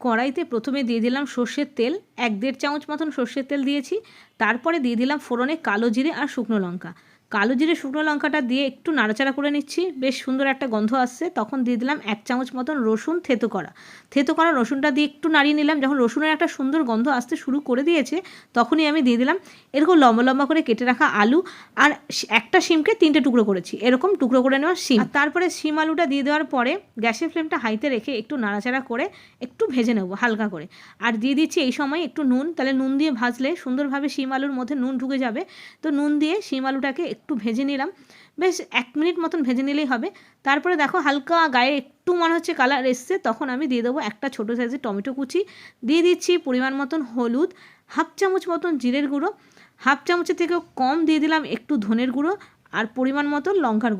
কড়াইতে প্রথমে দিয়ে দিলাম সর্ষের তেল, 1-1.5 চামচ মতন সর্ষের তেল দিয়েছি। তারপরে দিয়ে দিলাম ফোড়নে কালো জিরে আর শুকনো লঙ্কা। কালো জিরে শুকনো লঙ্কাটা দিয়ে একটু নাড়াচাড়া করে নিচ্ছি, বেশ সুন্দর একটা গন্ধ আসছে। তখন দিয়ে দিলাম 1 চামচ মতন রসুন থেতো করা রসুনটা দিয়ে একটু নাড়িয়ে নিলাম। যখন রসুনের একটা সুন্দর গন্ধ আসতে শুরু করে দিয়েছে, তখনই আমি দিয়ে দিলাম এরকম লম্বা লম্বা করে কেটে রাখা আলু, আর একটা শিমকে 3টে টুকরো করেছি, এরকম টুকরো করে নেওয়া শিম। আর তারপরে শিম আলুটা দিয়ে দেওয়ার পরে গ্যাসের ফ্লেমটা হাইতে রেখে একটু নাড়াচাড়া করে একটু ভেজে নেবো হালকা করে। আর দিয়ে দিচ্ছি এই সময় একটু নুন, তাহলে নুন দিয়ে ভাজলে সুন্দরভাবে শিম আলুর মধ্যে নুন ঢুকে যাবে। তো নুন দিয়ে শিম আলুটাকে একটু ভেজে নিলাম, বেশ 1 মিনিট মতন ভেজে নিলেই হবে। তারপরে দেখো হালকা গায়ে একটু মনে হচ্ছে কালার এসছে, তখন আমি দিয়ে দেবো একটা ছোটো সাইজের টমেটো কুচি, দিয়ে দিচ্ছি পরিমাণ মতন হলুদ, 1/2 চামচ মতন জিরের গুঁড়ো, 1/2 চামচের থেকেও কম দিয়ে দিলাম একটু ধনের গুঁড়ো, আর পরিমাণ মতন লঙ্কার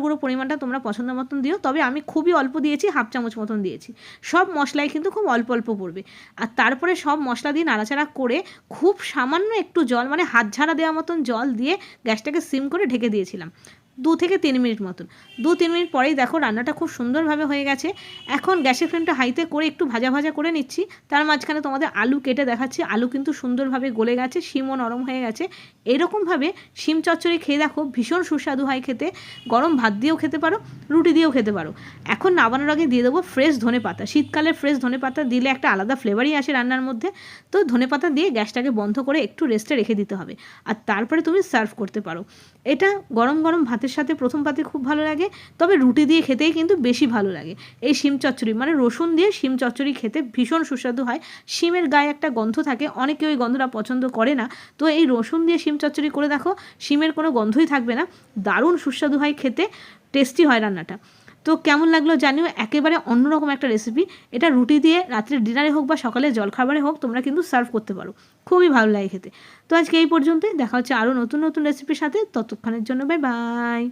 গুঁড়ো পরিমাণটা তোমরা পছন্দ মতন দিও, তবে আমি খুবই অল্প দিয়েছি, 1/2 চামচ মতন দিয়েছি। সব মশলাই কিন্তু খুব অল্প অল্প পড়বে। আর তারপরে সব মশলা দিয়ে নাড়াচাড়া করে খুব সামান্য একটু জল, মানে হাত ঝাড়া দেওয়া মতন জল দিয়ে গ্যাসটাকে সিম করে ঢেকে দিয়েছিলাম 2 থেকে 3 মিনিট মতন। 2-3 মিনিট পরেই দেখো রান্নাটা খুব সুন্দরভাবে হয়ে গেছে। এখন গ্যাসের ফ্লেমটা হাইতে করে একটু ভাজা ভাজা করে নিচ্ছি। তার মাঝখানে তোমাদের আলু কেটে দেখাচ্ছি, আলু কিন্তু সুন্দরভাবে গলে গেছে, শিমও নরম হয়ে গেছে। এরকমভাবে শিম চচ্চড়ি খেয়ে দেখো, ভীষণ সুস্বাদু হয় খেতে। গরম ভাত দিয়েও খেতে পারো, রুটি দিয়েও খেতে পারো। এখন নামানোর আগে দিয়ে দেবো ফ্রেশ ধনেপাতা। শীতকালের ফ্রেশ ধনেপাতা দিলে একটা আলাদা ফ্লেভারই আসে রান্নার মধ্যে। তো ধনেপাতা দিয়ে গ্যাসটাকে বন্ধ করে একটু রেস্টে রেখে দিতে হবে, আর তারপরে তুমি সার্ভ করতে পারো। এটা গরম গরম ভাতের সাথে প্রথম পাতে খুব ভালো লাগে, তবে রুটি দিয়ে খেতেই কিন্তু বেশি ভালো লাগে। এই শিম চচ্চড়ি মানে রসুন দিয়ে শিম চচ্চড়ি খেতে ভীষণ সুস্বাদু হয়। শিমের গায়ে একটা গন্ধ থাকে, অনেকে ওই গন্ধটা পছন্দ করে না। তো এই রসুন দিয়ে শিম চচ্চড়ি করে দেখো, শিমের কোনো গন্ধই থাকবে না, দারুণ সুস্বাদু হয় খেতে, টেস্টি হয় রান্নাটা। তো কেমন লাগলো জানিও, একেবারে অন্যরকম একটা রেসিপি। এটা রুটি দিয়ে রাত্রে ডিনারে হোক বা সকালে জলখাবারে হোক তোমরা কিন্তু সার্ভ করতে পারো, খুবই ভালো লাগে খেতে। তো আজকে এই পর্যন্তই, দেখা হচ্ছে আরও নতুন নতুন রেসিপির সাথে, ততক্ষণের জন্য বাই বাই।